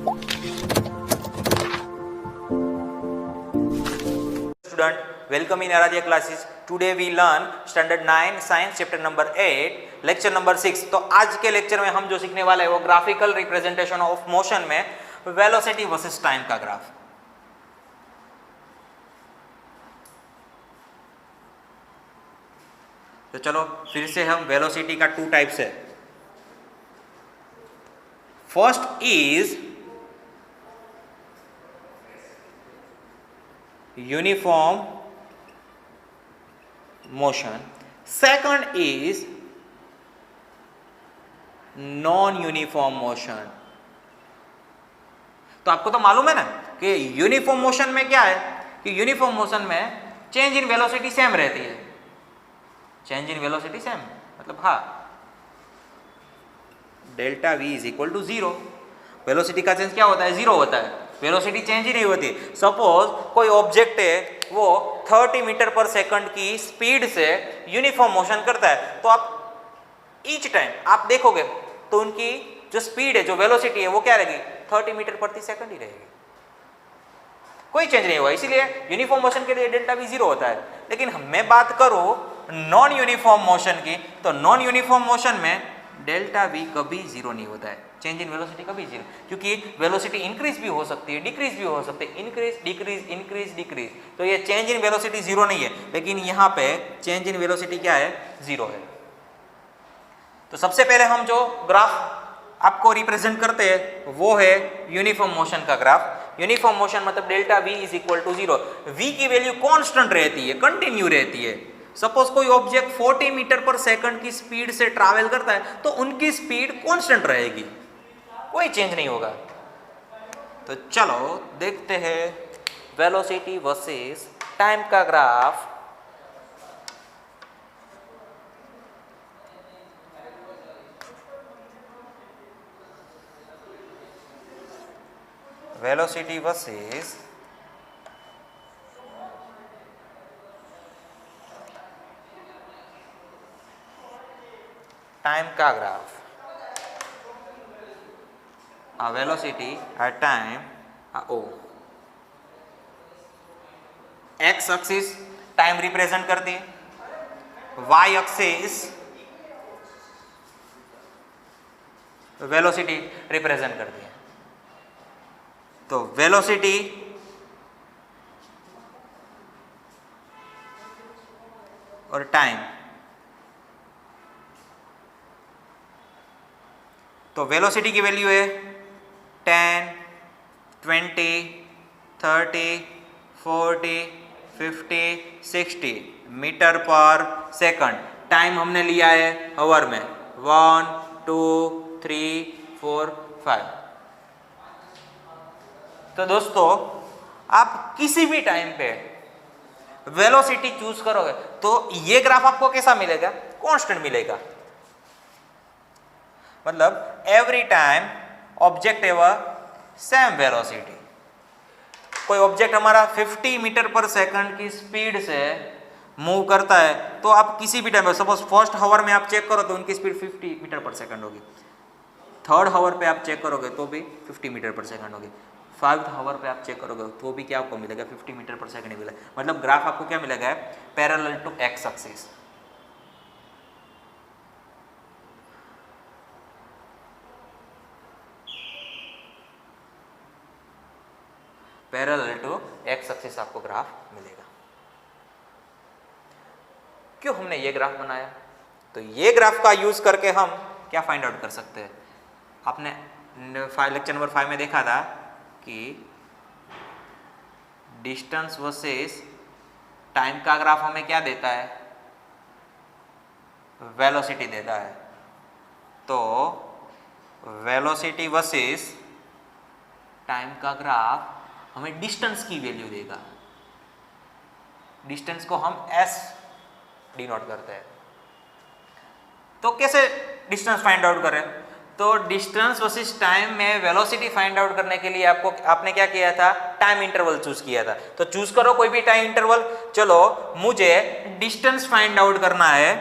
Student, welcome in Aradhya classes. Today we learn standard 9 science chapter number 8 lecture number 6. तो आज के lecture में हम जो सीखने वाले हैं वो ग्राफिकल रिप्रेजेंटेशन ऑफ मोशन में वेलोसिटी वर्सेस टाइम का ग्राफ। तो चलो फिर से हम वेलोसिटी का टू टाइप्स है। First is uniform motion, second is non uniform motion. तो आपको तो मालूम है ना कि यूनिफॉर्म मोशन में क्या है कि यूनिफॉर्म मोशन में चेंज इन वेलोसिटी सेम रहती है। चेंज इन वेलोसिटी सेम मतलब हाँ, delta V is equal to zero. Velocity का चेंज क्या होता है? जीरो होता है। वेलोसिटी चेंज ही नहीं होती। सपोज कोई ऑब्जेक्ट है वो 30 मीटर पर सेकंड की स्पीड से यूनिफॉर्म मोशन करता है, तो आप ईच टाइम आप देखोगे तो उनकी जो स्पीड है, जो वेलोसिटी है वो क्या रहेगी? 30 मीटर प्रति सेकंड ही रहेगी, कोई चेंज नहीं हुआ। इसीलिए यूनिफॉर्म मोशन के लिए डेल्टा वी जीरो होता है। लेकिन मैं बात करूं नॉन यूनिफॉर्म मोशन की, तो नॉन यूनिफॉर्म मोशन में डेल्टा वी कभी जीरो नहीं होता है। चेंज इन वेलोसिटी कभी जीरो, क्योंकि वेलोसिटी इंक्रीज भी हो सकती है, डिक्रीज भी हो सकती है, इंक्रीज डिक्रीज इंक्रीज डिक्रीज। तो ये चेंज इन वेलोसिटी जीरो नहीं है, लेकिन यहाँ पे चेंज इन वेलोसिटी क्या है? जीरो है। तो सबसे पहले हम जो ग्राफ आपको रिप्रेजेंट करते हैं वो है यूनिफॉर्म मोशन का ग्राफ। यूनिफॉर्म मोशन मतलब delta V is equal to zero. V की वैल्यू कांस्टेंट रहती है, कंटिन्यू रहती है। सपोज कोई ऑब्जेक्ट 40 मीटर पर सेकंड की स्पीड से ट्रैवल करता है तो उनकी स्पीड कांस्टेंट रहेगी, कोई चेंज नहीं होगा। तो चलो देखते हैं वेलोसिटी वर्सेस टाइम का ग्राफ। वेलोसिटी वर्सेस टाइम का graph. Velocity at time O, X axis time represent करती है, वाई एक्सिस वेलोसिटी रिप्रेजेंट करती है। तो वेलोसिटी और टाइम, तो वेलोसिटी की वैल्यू है 10, 20, 30, 40, 50, 60 मीटर पर सेकंड। टाइम हमने लिया है आवर में 1, 2, 3, 4, 5। तो दोस्तों आप किसी भी टाइम पे वेलोसिटी चूज करोगे तो ये ग्राफ आपको कैसा मिलेगा? कांस्टेंट मिलेगा। मतलब every time object ever same velocity. कोई ऑब्जेक्ट हमारा 50 मीटर पर सेकंड की स्पीड से मूव करता है तो आप किसी भी टाइम, सपोज फर्स्ट हावर में आप चेक करो तो उनकी स्पीड 50 मीटर पर सेकंड होगी, थर्ड हावर पे आप चेक करोगे तो भी 50 मीटर पर सेकंड होगी, 5th हावर पे आप चेक करोगे तो भी क्या आपको मिलेगा? 50 मीटर पर सेकंड मिलेगा। मतलब ग्राफ आपको क्या मिलेगा? Parallel to X axis. Parallel to X axis आपको ग्राफ मिलेगा। क्यों हमने ये ग्राफ बनाया? तो ये ग्राफ का यूज करके हम क्या फाइंड आउट कर सकते हैं? आपने लेक्चर नंबर 5 में देखा था कि डिस्टेंस वर्सेस टाइम का ग्राफ हमें क्या देता है? वेलोसिटी देता है। तो वेलोसिटी वर्सेस टाइम का ग्राफ हमें डिस्टेंस की वैल्यू देगा। डिस्टेंस को हम s डिनोट करते हैं। तो कैसे डिस्टेंस फाइंड आउट करें? तो डिस्टेंस वर्सेस टाइम में वेलोसिटी फाइंड आउट करने के लिए आपने क्या किया था? टाइम इंटरवल चूज किया था। तो चूज करो कोई भी टाइम इंटरवल। चलो मुझे डिस्टेंस फाइंड आउट करना है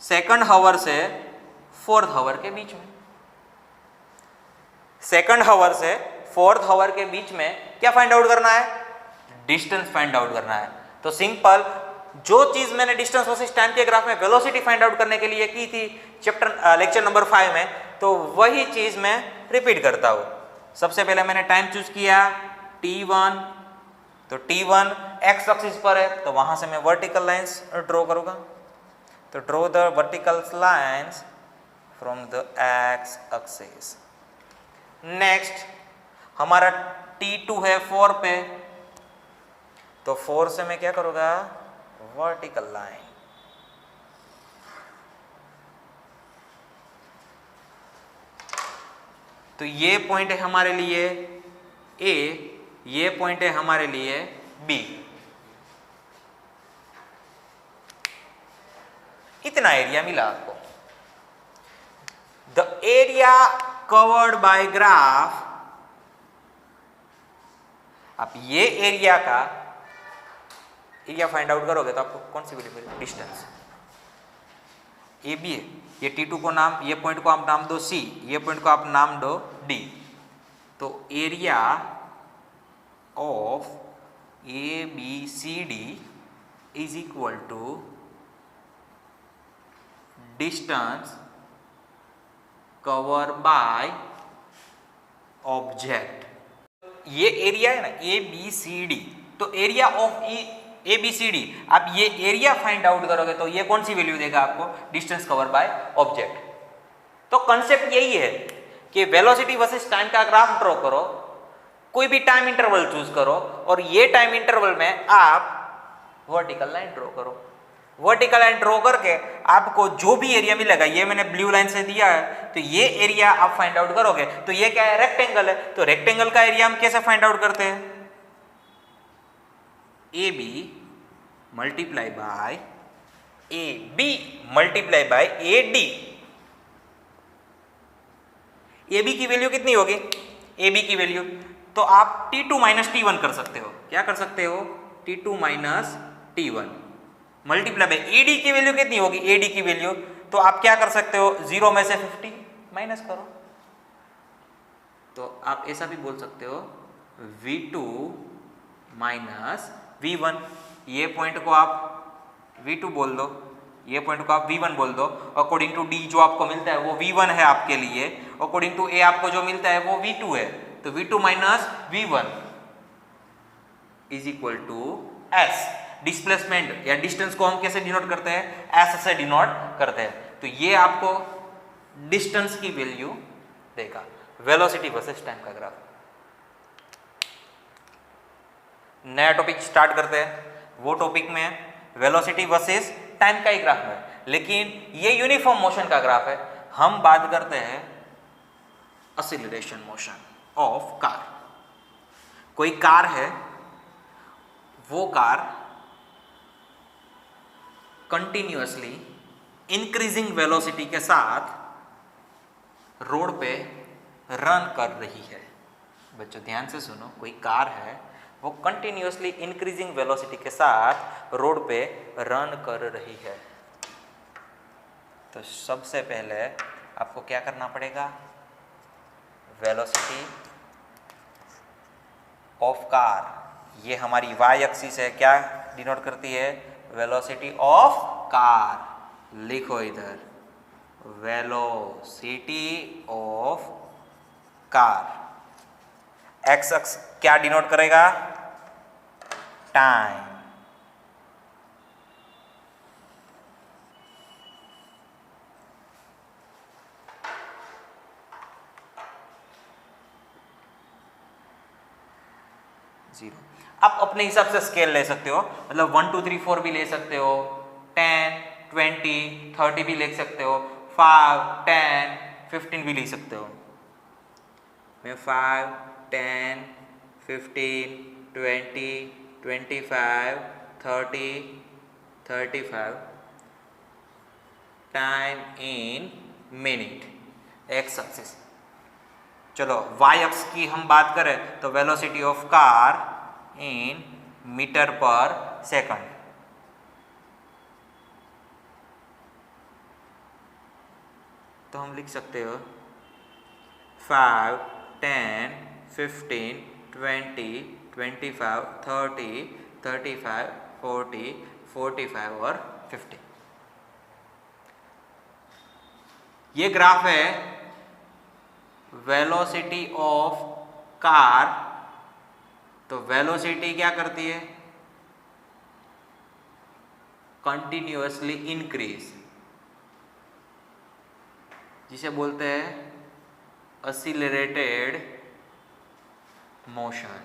सेकंड हावर से 4th हावर के बीच में। सेकंड हावर से फोर्थ हावर के बीच में क्या फाइंड आउट करना है? डिस्टेंस फाइंड आउट करना है। तो सिंपल, जो चीज मैंने डिस्टेंस वर्सेस टाइम के ग्राफ में वेलोसिटी फाइंड आउट करने के लिए की थी लेक्चर नंबर 5 में, तो वही चीज मैं रिपीट करता हूं। सबसे पहले मैंने टाइम चूज किया t1, तो t1 x एक्सिस पर है, तो वहां से मैं वर्टिकल लाइंस ड्रॉ करूंगा। तो draw the vertical lines from the x axis. Next हमारा t2 है 4 पे, तो 4 से मैं क्या करूंगा? Vertical line. तो ये पॉइंट है हमारे लिए A, ये पॉइंट है हमारे लिए B। इतना एरिया मिला आपको। The area covered by graph, आप ये एरिया का एरिया फाइंड आउट करोगे तो आपको कौन सी वैल्यू मिलेगी? डिस्टेंस। ए बी है, ये T2 को नाम, ये पॉइंट को आप नाम दो C, ये पॉइंट को आप नाम दो D। तो area of ABCD is equal to distance cover by object. ये एरिया है ना ABCD, तो एरिया ऑफ ABCD, आप ये एरिया फाइंड आउट करोगे तो ये कौन सी वैल्यू देगा आपको? Distance cover by object. तो कंसेप्ट यही है कि वेलोसिटी वर्सेस टाइम का ग्राफ ड्रॉ करो, कोई भी टाइम इंटरवल चूज करो, और ये टाइम इंटरवल में आप वर्टिकल लाइन ड्रॉ करो। वर्टिकल लाइन ड्रॉ करके आपको जो भी एरिया मिलेगा, ये मैंने ब्लू लाइन से दिया है, तो ये एरिया आप फाइंड आउट करोगे। तो ये क्या है? रेक्टेंगल है। तो रेक्टेंगल का एरिया हम कैसे फाइंड आउट करते हैं? AB multiply by AB multiply by AD। AB की वैल्यू कितनी होगी? AB की वैल्यू तो आप T2 माइनस T1 कर सकते हो। क्या कर सकते हो? T2 minus T1 multiply by AD की वैल्यू कितनी होगी? AD की वैल्यू तो आप क्या कर सकते हो? 0 में से 50 माइनस करो। तो आप ऐसा भी बोल सकते हो V2 माइनस V1। ये पॉइंट को आप V2 बोल दो, ये पॉइंट को आप V1 बोल दो। अकॉर्डिंग टू D जो आपको मिलता है वो V1 है आपके लिए, अकॉर्डिंग टू A आपको जो मिलता है वो V2 है। तो V2 minus V1 is equal to S। Displacement या डिस्टेंस को हम कैसे डिनोट करते हैं? S से डिनोट करते हैं। तो ये आपको डिस्टेंस की वैल्यू देगा। वेलोसिटी वर्सेस टाइम का ग्राफ। नया टॉपिक स्टार्ट करते हैं। वो टॉपिक में वेलोसिटी वर्सेस टाइम का ही ग्राफ है, लेकिन ये यूनिफॉर्म मोशन का ग्राफ है। हम बात करते हैं एक्सीलरेशन मोशन ऑफ कार। कोई कार है, वो कार कंटिन्यूअसली इंक्रीजिंग वेलोसिटी के साथ रोड पे रन कर रही है। बच्चों ध्यान से सुनो, कोई कार है वो कंटिन्यूअसली इंक्रीजिंग वेलोसिटी के साथ रोड पे रन कर रही है। तो सबसे पहले आपको क्या करना पड़ेगा? वेलोसिटी ऑफ कार, ये हमारी वाई एक्सिस है, क्या डिनोट करती है? Velocity of car. लिखो इधर, velocity of car. X x क्या डिनोट करेगा? टाइम। जीरो। आप अपने हिसाब से स्केल ले सकते हो, मतलब 1 2 3 4 भी ले सकते हो, 10 20 30 भी ले सकते हो, 5 10 15 भी ले सकते हो। मैं 5 10 15 20 25 30 35 time in minute X axis. चलो वाई एक्स की हम बात करें तो velocity of car in meter per second. तो हम लिख सकते हो 5 10, 15, 20, 25, 30, 35, 40, 45 और 50। ये ग्राफ है वेलोसिटी ऑफ कार। तो वेलोसिटी क्या करती है? कंटिन्यूअसली इंक्रीज, जिसे बोलते हैं एक्सीलरेटेड मोशन।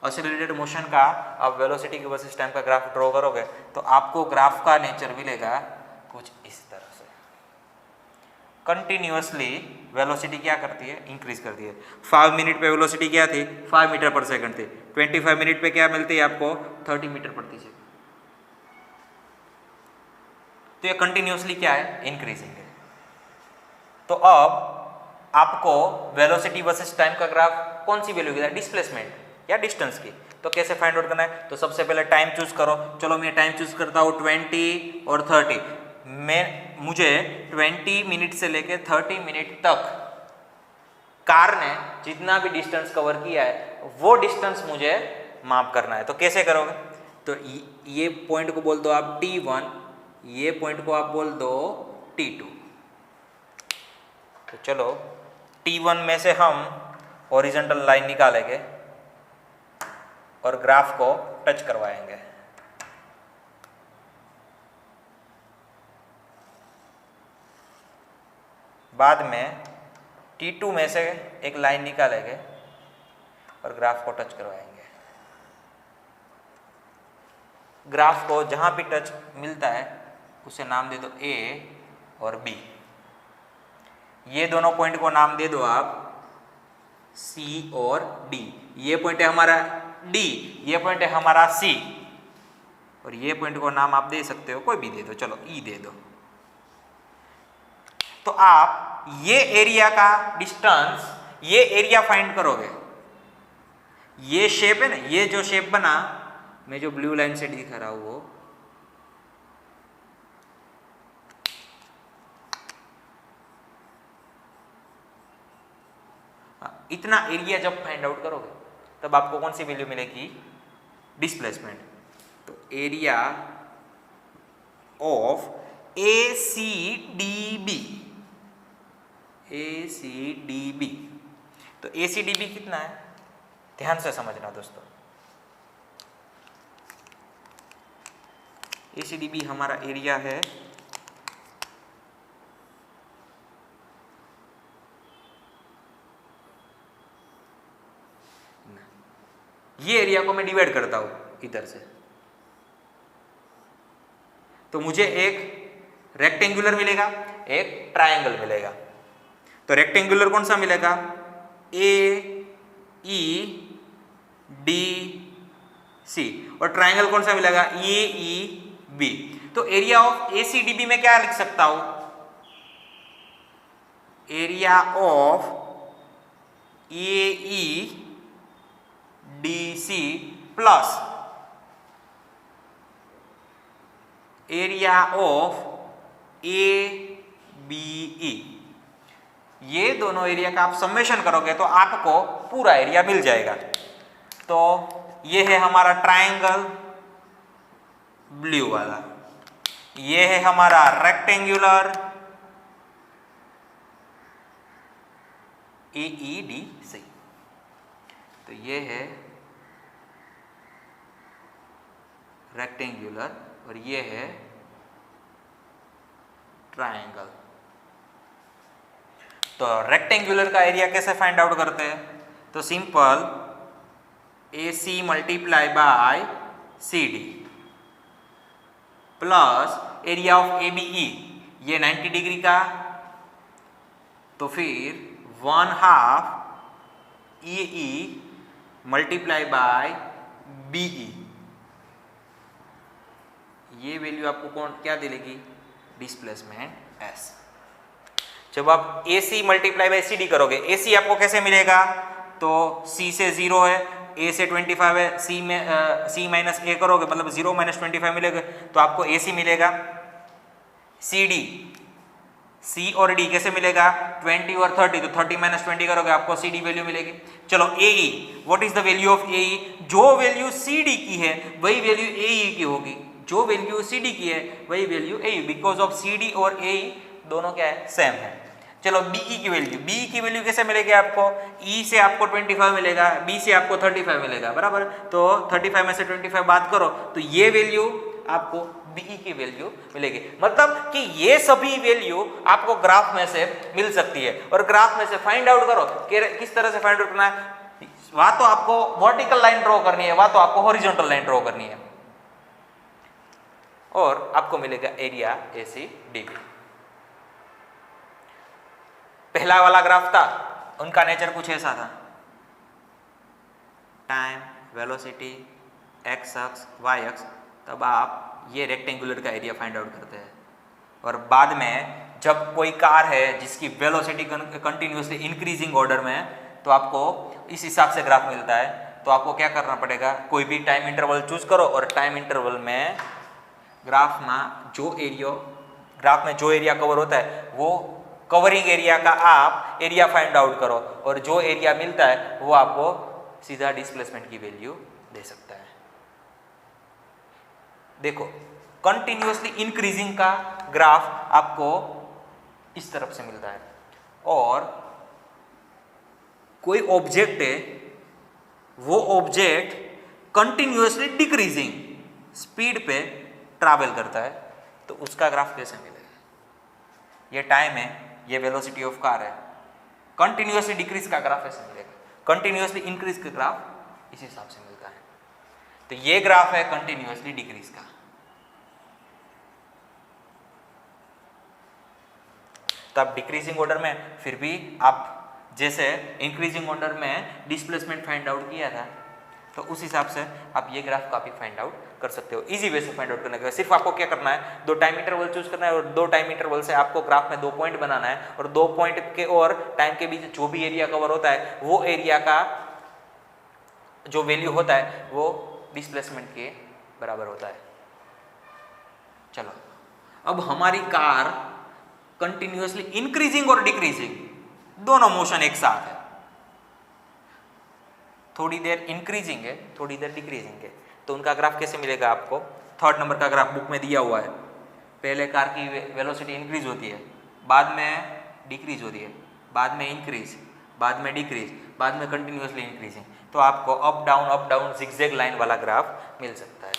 एक्सीलरेटेड मोशन का आप वेलोसिटी के वर्सेस टाइम का ग्राफ ड्रॉ करोगे तो आपको ग्राफ का नेचर मिलेगा कुछ इस तरह से। कंटिन्यूअसली वेलोसिटी क्या करती है? इंक्रीज करती है। 5 मिनट पे वेलोसिटी क्या थी? 5 मीटर पर सेकंड थी। 25 मिनट पे क्या मिलती है आपको? 30 मीटर प्रति सेकंड। तो ये कंटिन्यूअसली क्या है? इंक्रीजिंग है। तो अब आपको वेलोसिटी वर्सेस टाइम का ग्राफ कौन सी वैल्यू की? डिस्प्लेसमेंट या डिस्टेंस की। तो कैसे फाइंड आउट करना है? तो सबसे पहले टाइम चूज करो। चलो मैं टाइम चूज करता हूँ 20 और 30। मुझे 20 मिनट से लेकर 30 मिनट तक कार ने जितना भी डिस्टेंस कवर किया है वो डिस्टेंस मुझे माप करना है। तो कैसे करोगे? तो ये पॉइंट को बोल दो आप T1, ये पॉइंट को आप बोल दो T2। तो चलो T1 में से हम हॉरिजॉन्टल लाइन निकालेंगे और ग्राफ को टच करवाएंगे। बाद में T2 में से एक लाइन निकालेंगे और ग्राफ को टच करवाएंगे। ग्राफ को जहां भी टच मिलता है उसे नाम दे दो A और B। ये दोनों पॉइंट को नाम दे दो आप C और D। ये पॉइंट है हमारा D, ये पॉइंट है हमारा C, और ये पॉइंट को नाम आप दे सकते हो, कोई भी दे दो, चलो E दे दो। तो आप ये एरिया का डिस्टेंस, ये एरिया फाइंड करोगे। ये शेप है ना, ये जो शेप बना, मैं जो ब्लू लाइन से दिखा रहा हूं वो इतना एरिया जब फाइंड आउट करोगे तब आपको कौन सी वैल्यू मिलेगी? डिस्प्लेसमेंट। तो एरिया ऑफ ACDB, ACDB, तो ACDB कितना है? ध्यान से समझना दोस्तों। ACDB हमारा एरिया है ये एरिया को मैं डिवाइड करता हूं इधर से, तो मुझे एक रेक्टेंगुलर मिलेगा, एक ट्रायंगल मिलेगा। तो रेक्टेंगुलर कौन सा मिलेगा? AEDC, और ट्रायंगल कौन सा मिलेगा? AEB। तो एरिया ऑफ ACDB में क्या लिख सकता हूं? Area of AEDC plus area of ABE। ये दोनों एरिया का आप समेशन करोगे तो आपको पूरा एरिया मिल जाएगा। तो ये है हमारा ट्रायंगल ब्लू वाला, ये है हमारा रेक्टेंगुलर AEDC, तो ये है रेक्टेंगुलर और ये है ट्रायंगल। तो रेक्टेंगुलर का एरिया कैसे फाइंड आउट करते हैं? तो simple AC multiply by CD plus area of ABE, ये 90 डिग्री का, तो फिर 1/2 EE मल्टीप्लाई बाय BE, ये वैल्यू आपको क्या दिलेगी? Displacement S। जब आप AC मल्टीप्लाई बाय CD करोगे, AC आपको कैसे मिलेगा? तो C से 0 है, A से 25 है, C माइनस A करोगे मतलब 0 - 25 मिलेगा, तो आपको AC मिलेगा। सी और डी कैसे मिलेगा, 20 और 30, तो 30 माइनस 20 करोगे आपको सी डी वैल्यू मिलेगी। चलो A E, what is the value of A E, जो वैल्यू सी डी की है वही वैल्यू ए ई की होगी, जो वैल्यू सी डी की है वही value A E, because of C D और ए ई दोनों क्या है, सेम है। चलो बीई की वैल्यू, बीई की वैल्यू कैसे मिलेगी आपको, ई से आपको 25 मिलेगा, बी से आपको 35 मिलेगा, बराबर। तो 35 में से 25 बात करो तो ये वैल्यू आपको बीई की वैल्यू मिलेगी। मतलब कि ये सभी वैल्यू आपको ग्राफ में से मिल सकती है, और ग्राफ में से फाइंड आउट करो कि किस तरह से फाइंड आउट करना है, वहां तो आपको वर्टिकल लाइन ड्रॉ करनी है, वहां तो आपको हॉरिजॉन्टल लाइन ड्रॉ करनी है, और आपको मिलेगा एरिया एसी डीबी। पहला वाला ग्राफ था, उनका नेचर कुछ ऐसा था, टाइम, वेलोसिटी, एक्स अक्स, वाई अक्स, तब आप ये रेक्टेंगुलर का एरिया फाइंड आउट करते हैं, और बाद में जब कोई कार है जिसकी वेलोसिटी कंटिन्यूसली इंक्रीजिंग ऑर्डर में है, तो आपको इस हिसाब से ग्राफ मिलता है। तो आपको क्या करना पड़ेगा, कोई भी टाइम इंटरवल चूज करो, और टाइम इंटरवल में ग्राफ में जो एरिया कवर होता है वो कवरिंग एरिया का आप एरिया फाइंड आउट करो, और जो एरिया मिलता है वो आपको सीधा डिस्प्लेसमेंट की वैल्यू दे सकता है। देखो कंटिन्यूअसली इंक्रीजिंग का ग्राफ आपको इस तरफ से मिलता है, और कोई ऑब्जेक्ट है, वो ऑब्जेक्ट कंटिन्यूअसली डिक्रीजिंग स्पीड पे ट्रैवल करता है, तो उसका ग्राफ कैसे मिलेगा। ये टाइम है, ये वेलोसिटी ऑफ कार है, कंटिन्यूअसली डिक्रीज का ग्राफ ऐसे मिलेगा, कंटिन्यूअसली इंक्रीज का ग्राफ इस हिसाब से मिलता है। तो ये ग्राफ है कंटिन्यूअसली डिक्रीज का। तो आप डिक्रीजिंग ऑर्डर में फिर भी आप जैसे इंक्रीजिंग ऑर्डर में डिस्प्लेसमेंट फाइंड आउट किया था, तो उस हिसाब से आप ये ग्राफ काफी फाइंड आउट कर सकते हो। इजी वे से फाइंड आउट करने के बाद सिर्फ आपको क्या करना है, 2 टाइम इंटरवल चूज करना है, और 2 टाइम इंटरवल से आपको ग्राफ में 2 पॉइंट बनाना है, और 2 पॉइंट के और टाइम के बीच जो भी एरिया कवर होता है वो एरिया का जो वैल्यू होता है वो डिस्प्लेसमेंट के बराबर होता है। चलो अब हमारी कार कंटिन्यूअसली इंक्रीजिंग और डिक्रीजिंग दोनों मोशन एक साथ है, थोड़ी देर इंक्रीजिंग है, थोड़ी देर डिक्रीजिंग है, तो उनका ग्राफ कैसे मिलेगा आपको। 3rd नंबर का ग्राफ बुक में दिया हुआ है। पहले कार की वेलोसिटी इंक्रीज होती है, बाद में डिक्रीज होती है, बाद में इंक्रीज, बाद में डिक्रीज, बाद में कंटिन्यूअसली इंक्रीजिंग, तो आपको अप डाउन जिगजैग लाइन वाला ग्राफ मिल सकता है।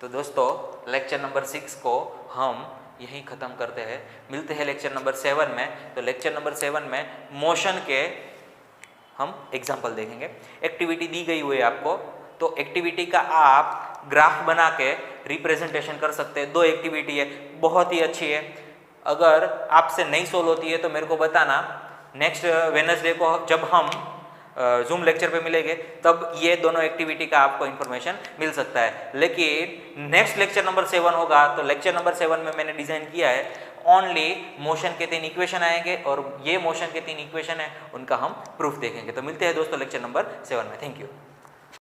तो दोस्तों लेक्चर नंबर 6 को हम यहीं ख़त्म करते हैं, मिलते हैं लेक्चर नंबर 7 में। तो लेक्चर नंबर 7 में मोशन के हम एग्जाम्पल देखेंगे। एक्टिविटी दी गई हुई है आपको, तो एक्टिविटी का आप ग्राफ बना के रिप्रेजेंटेशन कर सकते हैं। 2 एक्टिविटी है, बहुत ही अच्छी है। अगर आपसे नहीं सोल्व होती है तो मेरे को बताना, नेक्स्ट वेडनेसडे को जब हम जूम लेक्चर पे मिलेंगे तब ये दोनों एक्टिविटी का आपको इन्फॉर्मेशन मिल सकता है। लेकिन नेक्स्ट लेक्चर नंबर 7 होगा, तो लेक्चर नंबर 7 में मैंने डिज़ाइन किया है ओनली मोशन के 3 इक्वेशन आएंगे, और ये मोशन के 3 इक्वेशन है उनका हम प्रूफ देखेंगे। तो मिलते हैं दोस्तों लेक्चर नंबर 7 में। Thank you.